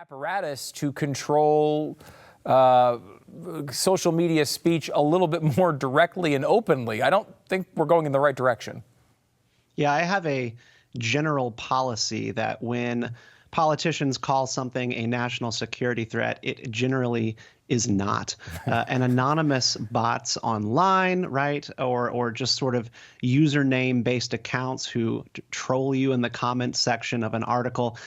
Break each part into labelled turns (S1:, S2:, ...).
S1: apparatus to control social media speech a little bit more directly and openly. I don't think we're going in the right direction.
S2: Yeah, I have a general policy that when politicians call something a national security threat, it generally is not. And anonymous bots online, right, or just sort of username-based accounts who troll you in the comments section of an article,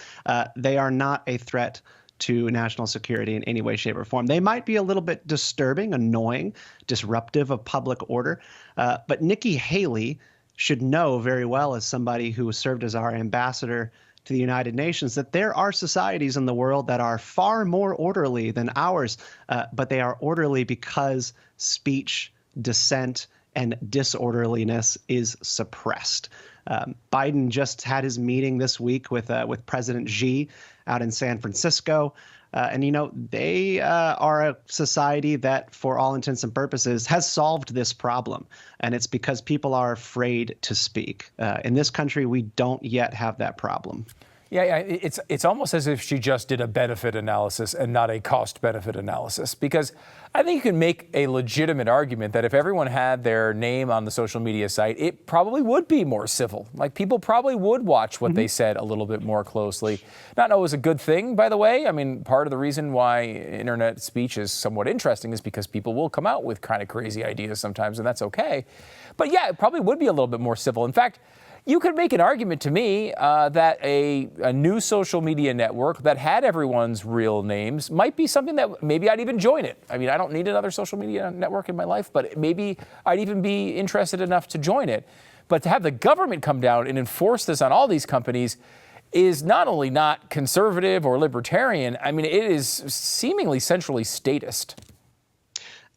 S2: they are not a threat to national security in any way, shape, or form. They might be a little bit disturbing, annoying, disruptive of public order, but Nikki Haley should know very well, as somebody who served as our ambassador to the United Nations, that there are societies in the world that are far more orderly than ours, but they are orderly because speech, dissent, and disorderliness is suppressed. Biden just had his meeting this week with President Xi out in San Francisco. And, you know, they are a society that, for all intents and purposes, has solved this problem. And it's because people are afraid to speak. In this country, we don't yet have that problem.
S1: Yeah, it's almost as if she just did a benefit analysis and not a cost-benefit analysis, because I think you can make a legitimate argument that if everyone had their name on the social media site, it probably would be more civil. Like, people probably would watch what they said a little bit more closely. Not know it was a good thing, by the way. I mean, part of the reason why internet speech is somewhat interesting is because people will come out with kind of crazy ideas sometimes, and that's okay. But yeah, it probably would be a little bit more civil. In fact, you could make an argument to me that a new social media network that had everyone's real names might be something that maybe I'd even join it. I mean, I don't need another social media network in my life, but maybe I'd even be interested enough to join it. But to have the government come down and enforce this on all these companies is not only not conservative or libertarian, I mean, it is seemingly centrally statist.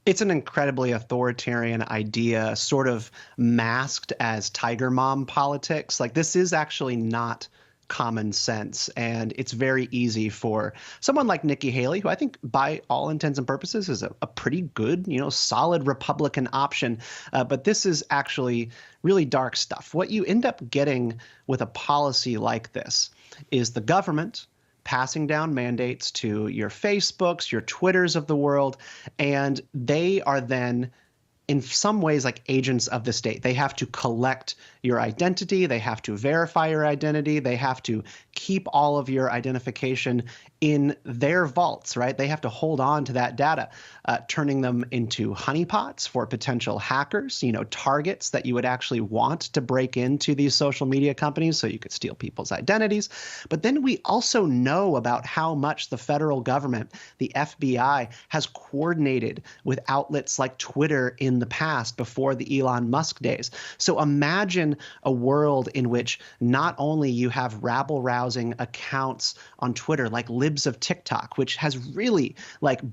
S2: It's an incredibly authoritarian idea, sort of masked as Tiger Mom politics. Like, this is actually not common sense. And it's very easy for someone like Nikki Haley, who I think by all intents and purposes is a pretty good, solid Republican option. But this is actually really dark stuff. What you end up getting with a policy like this is the government passing down mandates to your Facebooks, your Twitters of the world, and they are then in some ways like agents of the state. They have to collect your identity. They have to verify your identity. They have to keep all of your identification in their vaults, right? They have to hold on to that data, turning them into honeypots for potential hackers, targets that you would actually want to break into these social media companies so you could steal people's identities. But then we also know about how much the federal government, the FBI, has coordinated with outlets like Twitter in the past before the Elon Musk days. So imagine a world in which not only you have rabble-rousing accounts on Twitter like Libs of TikTok, which has really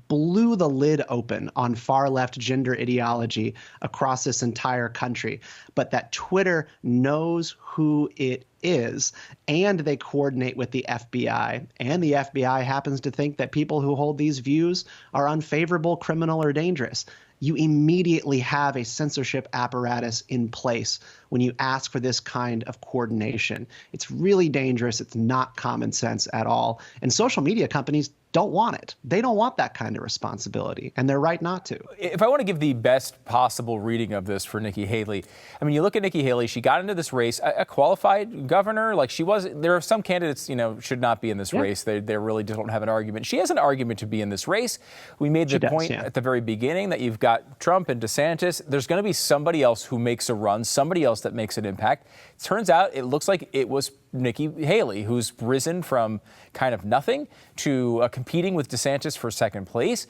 S2: blew the lid open on far left gender ideology across this entire country, but that Twitter knows who it is, and they coordinate with the FBI, and the FBI happens to think that people who hold these views are unfavorable, criminal, or dangerous. You immediately have a censorship apparatus in place when you ask for this kind of coordination. It's really dangerous. It's not common sense at all. And social media companies don't want it. They don't want that kind of responsibility, and they're right not to.
S1: If I want to give the best possible reading of this for Nikki Haley, I mean, you look at Nikki Haley, she got into this race, a qualified governor, there are some candidates, should not be in this race. They really don't have an argument. She has an argument to be in this race. We made the point at the very beginning that you've got Trump and DeSantis. There's going to be somebody else who makes a run, somebody else that makes an impact. It turns out it looks like it was Nikki Haley, who's risen from kind of nothing to competing with DeSantis for second place.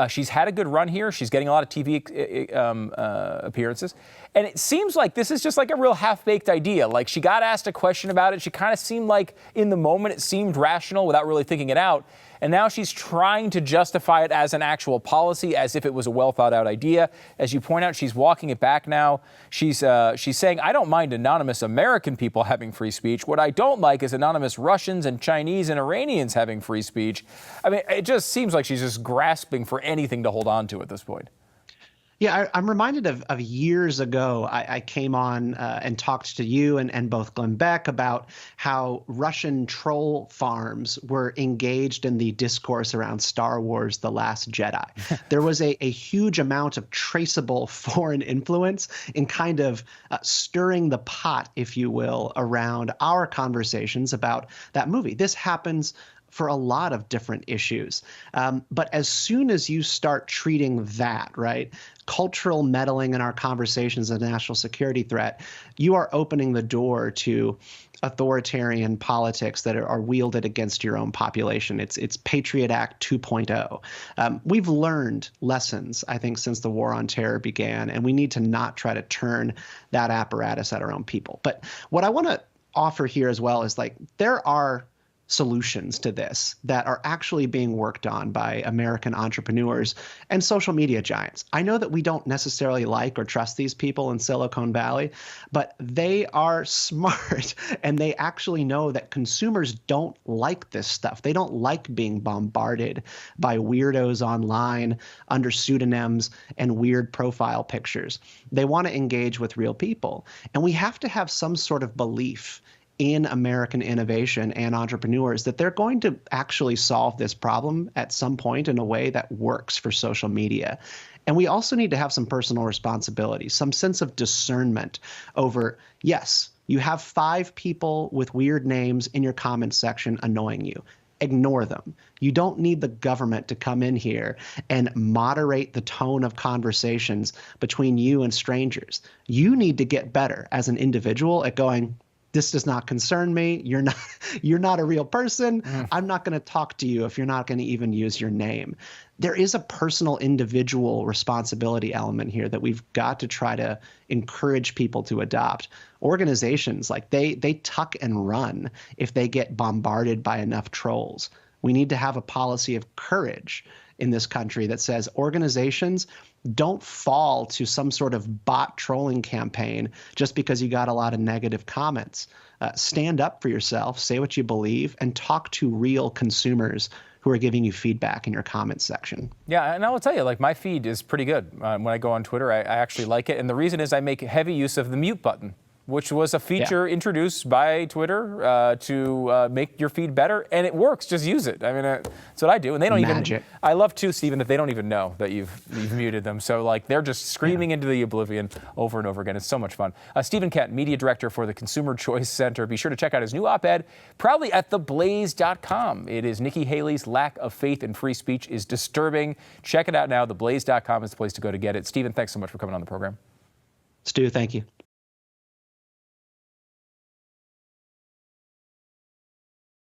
S1: She's had a good run here. She's getting a lot of TV appearances. And it seems like this is just like a real half-baked idea. Like, she got asked a question about it. She kind of seemed like in the moment it seemed rational without really thinking it out. And now she's trying to justify it as an actual policy, as if it was a well-thought-out idea. As you point out, she's walking it back now. She's saying, I don't mind anonymous American people having free speech. What I don't like is anonymous Russians and Chinese and Iranians having free speech. I mean, it just seems like she's just grasping for anything to hold on to at this point.
S2: Yeah, I'm reminded of years ago. I came on and talked to you and both Glenn Beck about how Russian troll farms were engaged in the discourse around Star Wars: The Last Jedi. There was a huge amount of traceable foreign influence in kind of stirring the pot, if you will, around our conversations about that movie. This happens for a lot of different issues. But as soon as you start treating that, right, cultural meddling in our conversations as a national security threat, you are opening the door to authoritarian politics that are wielded against your own population. It's Patriot Act 2.0. We've learned lessons, I think, since the war on terror began, and we need to not try to turn that apparatus at our own people. But what I want to offer here as well is, like, there are solutions to this that are actually being worked on by American entrepreneurs and social media giants. I know that we don't necessarily like or trust these people in Silicon Valley, but they are smart and they actually know that consumers don't like this stuff. They don't like being bombarded by weirdos online under pseudonyms and weird profile pictures. They want to engage with real people. And we have to have some sort of belief in American innovation and entrepreneurs that they're going to actually solve this problem at some point in a way that works for social media. And we also need to have some personal responsibility, some sense of discernment over, yes, you have 5 people with weird names in your comments section annoying you. Ignore them. You don't need the government to come in here and moderate the tone of conversations between you and strangers. You need to get better as an individual at going, this does not concern me. You're not a real person. I'm not going to talk to you if you're not going to even use your name. There is a personal individual responsibility element here that we've got to try to encourage people to adopt. Organizations, like, they tuck and run if they get bombarded by enough trolls. We need to have a policy of courage in this country that says organizations don't fall to some sort of bot trolling campaign just because you got a lot of negative comments. Stand up for yourself, say what you believe, and talk to real consumers who are giving you feedback in your comments section.
S1: Yeah, and I will tell you, like, my feed is pretty good. When I go on Twitter, I actually like it. And the reason is I make heavy use of the mute button, which was a feature introduced by Twitter to make your feed better, and it works. Just use it. I mean, that's what I do, and they don't even. I love too, Stephen, that they don't even know that you've muted them. So, like, they're just screaming into the oblivion over and over again. It's so much fun. Stephen Kent, media director for the Consumer Choice Center. Be sure to check out his new op-ed, proudly at theblaze.com. It is Nikki Haley's lack of faith in free speech is disturbing. Check it out now. Theblaze.com is the place to go to get it. Stephen, thanks so much for coming on the program.
S2: Stu, thank you.